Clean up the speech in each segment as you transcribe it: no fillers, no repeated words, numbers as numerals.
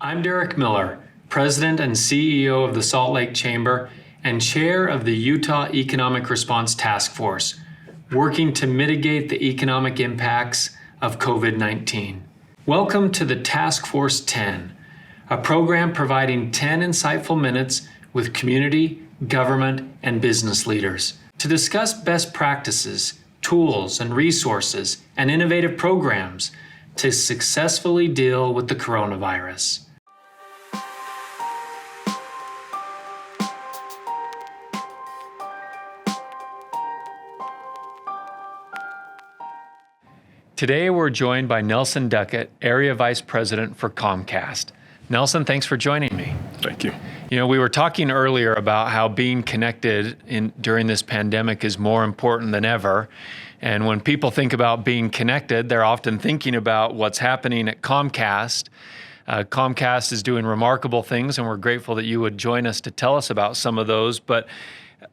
I'm Derek Miller, President and CEO of the Salt Lake Chamber and Chair of the Utah Economic Response Task Force, working to mitigate the economic impacts of COVID-19. Welcome to the Task Force 10, a program providing 10 insightful minutes with community, government, and business leaders to discuss best practices, tools, and resources, and innovative programs to successfully deal with the coronavirus. Today, we're joined by Nelson Duckett, Area Vice President for Comcast. Nelson, thanks for joining me. Thank you. You know, we were talking earlier about how being connected during this pandemic is more important than ever. And when people think about being connected, they're often thinking about what's happening at Comcast. Comcast is doing remarkable things, and we're grateful that you would join us to tell us about some of those. But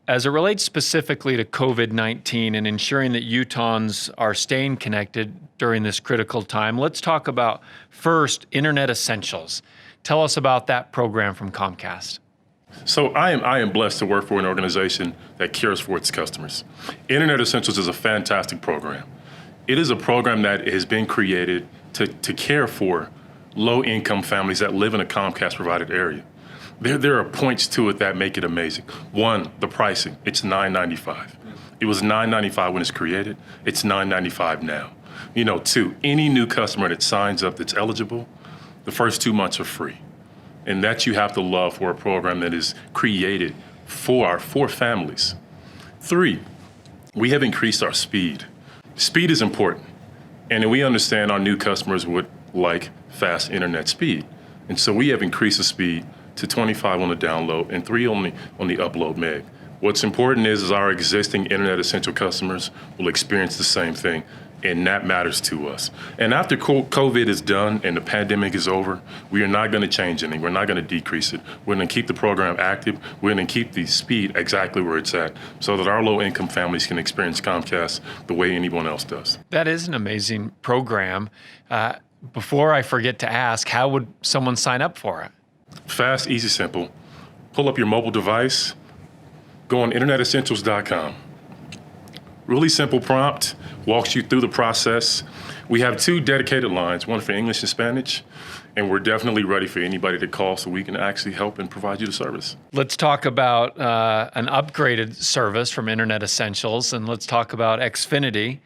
as it relates specifically to COVID-19 and ensuring that Utahns are staying connected during this critical time, let's talk about first Internet Essentials. Tell us about that program from Comcast. So I am blessed to work for an organization that cares for its customers. Internet Essentials is a fantastic program. It is a program that has been created to care for low-income families that live in a Comcast-provided area. There are points to it that make it amazing. One, the pricing. It's $9.95. It was $9.95 when it's created. It's $9.95 now. Two, any new customer that signs up that's eligible, the first 2 months are free. And that you have to love for a program that is created for families. Three, we have increased our speed. Speed is important. And we understand our new customers would like fast internet speed. And so we have increased the speed to 25 on the download and 3 on the upload meg. What's important is our existing Internet Essential customers will experience the same thing, and that matters to us. And after COVID is done and the pandemic is over, we are not going to change anything. We're not going to decrease it. We're going to keep the program active. We're going to keep the speed exactly where it's at so that our low-income families can experience Comcast the way anyone else does. That is an amazing program. Before I forget to ask, how would someone sign up for it? Fast, easy, simple. Pull up your mobile device, go on internetessentials.com. Really simple prompt, walks you through the process. We have 2 dedicated lines, one for English and Spanish, and we're definitely ready for anybody to call so we can actually help and provide you the service. Let's talk about an upgraded service from Internet Essentials, and let's talk about Xfinity.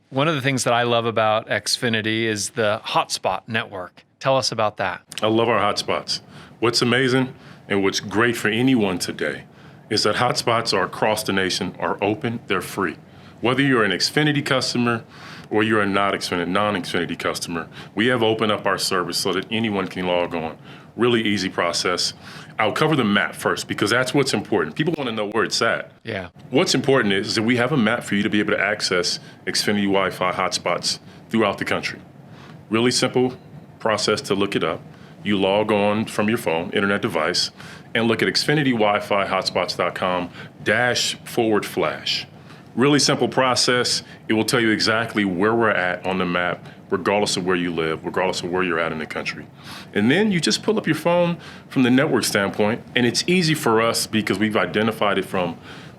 One of the things that I love about Xfinity is the Hotspot Network. Tell us about that. I love our hotspots. What's amazing and what's great for anyone today is that hotspots are across the nation, are open, they're free. Whether you're an Xfinity customer or you're a non-Xfinity customer, we have opened up our service so that anyone can log on. Really easy process. I'll cover the map first because that's what's important. People want to know where it's at. Yeah. What's important is that we have a map for you to be able to access Xfinity Wi-Fi hotspots throughout the country. Really simple process to look it up. You log on from your phone, internet device, and look at xfinitywifi-hotspots.com/. Really simple process. It will tell you exactly where we're at on the map, regardless of where you live, regardless of where you're at in the country. And then you just pull up your phone from the network standpoint, and it's easy for us because we've identified it from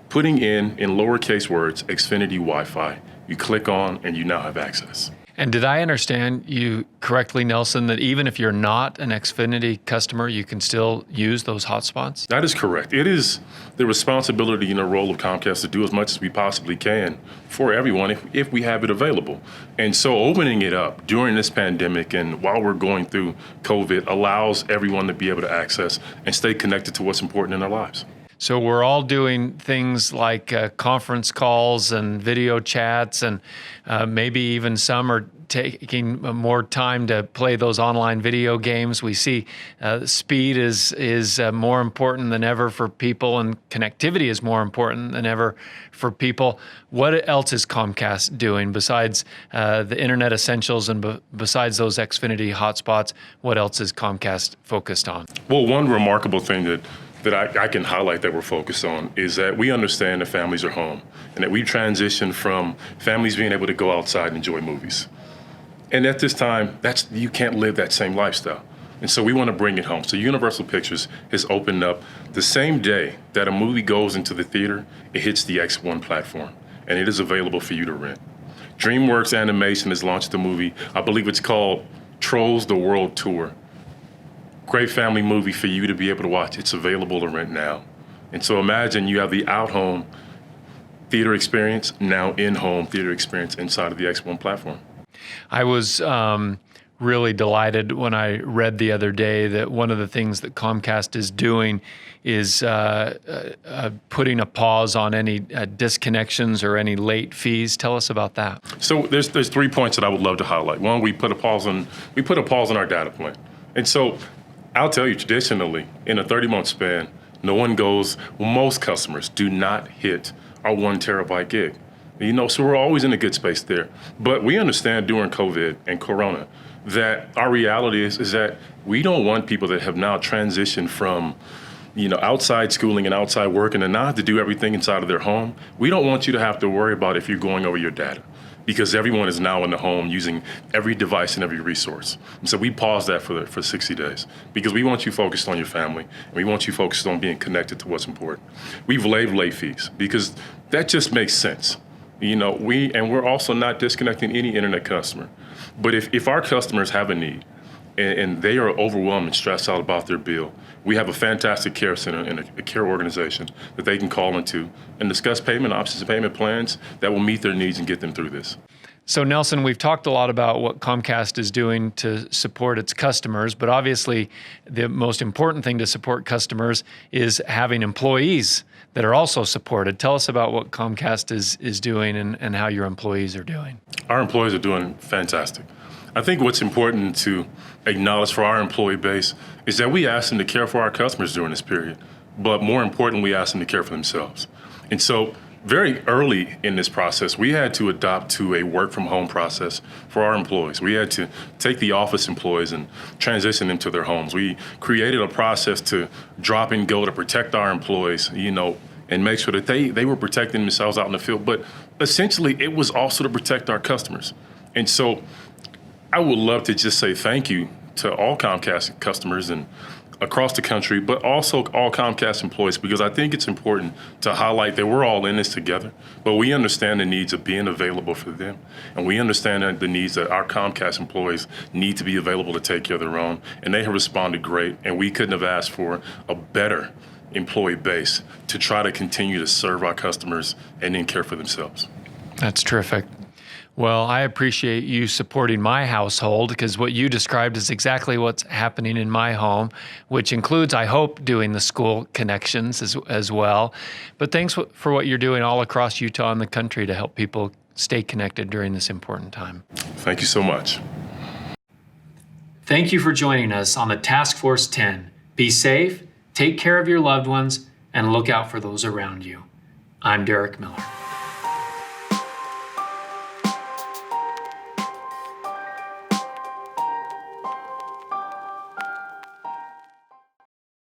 putting in lowercase words, Xfinity Wi-Fi. You click on, and you now have access. And did I understand you correctly, Nelson, that even if you're not an Xfinity customer, you can still use those hotspots? That is correct. It is the responsibility and the role of Comcast to do as much as we possibly can for everyone if we have it available. And so opening it up during this pandemic and while we're going through COVID allows everyone to be able to access and stay connected to what's important in their lives. So we're all doing things like conference calls and video chats, and maybe even some are taking more time to play those online video games. We see speed is more important than ever for people, and connectivity is more important than ever for people. What else is Comcast doing besides the Internet Essentials and besides those Xfinity hotspots? What else is Comcast focused on? Well, one remarkable thing that I can highlight that we're focused on is that we understand that families are home and that we transition from families being able to go outside and enjoy movies. And at this time, you can't live that same lifestyle. And so we want to bring it home. So Universal Pictures has opened up the same day that a movie goes into the theater, it hits the X1 platform, and it is available for you to rent. DreamWorks Animation has launched a movie, I believe it's called Trolls the World Tour. Great family movie for you to be able to watch. It's available to rent now. And so imagine you have the out-home theater experience, now in-home theater experience inside of the X1 platform. I was really delighted when I read the other day that one of the things that Comcast is doing is putting a pause on any disconnections or any late fees. Tell us about that. So there's 3 points that I would love to highlight. One, we put a pause on our data plan. And so I'll tell you, traditionally, in a 30-month span, most customers do not hit our 1 terabyte gig. So we're always in a good space there. But we understand during COVID and Corona that our reality is that we don't want people that have now transitioned from outside schooling and outside working and now have to do everything inside of their home. We don't want you to have to worry about if you're going over your data, because everyone is now in the home using every device and every resource. And so we paused that for 60 days because we want you focused on your family and we want you focused on being connected to what's important. We've waived late fees because that just makes sense. We're also not disconnecting any internet customer. But if our customers have a need and they are overwhelmed and stressed out about their bill, we have a fantastic care center and a care organization that they can call into and discuss payment options and payment plans that will meet their needs and get them through this. So Nelson, we've talked a lot about what Comcast is doing to support its customers, but obviously the most important thing to support customers is having employees that are also supported. Tell us about what Comcast is doing and how your employees are doing. Our employees are doing fantastic. I think what's important to acknowledge for our employee base is that we ask them to care for our customers during this period, but more importantly, we ask them to care for themselves. And so very early in this process, we had to adopt to a work from home process for our employees. We had to take the office employees and transition them to their homes. We created a process to drop and go to protect our employees, and make sure that they were protecting themselves out in the field. But essentially, it was also to protect our customers. And so I would love to just say thank you to all Comcast customers and across the country, but also all Comcast employees, because I think it's important to highlight that we're all in this together, but we understand the needs of being available for them. And we understand the needs that our Comcast employees need to be available to take care of their own. And they have responded great, and we couldn't have asked for a better employee base to try to continue to serve our customers and then care for themselves. That's terrific. Well, I appreciate you supporting my household, because what you described is exactly what's happening in my home, which includes, I hope, doing the school connections as well. But thanks for what you're doing all across Utah and the country to help people stay connected during this important time. Thank you so much. Thank you for joining us on the Task Force 10. Be safe, take care of your loved ones, and look out for those around you. I'm Derek Miller.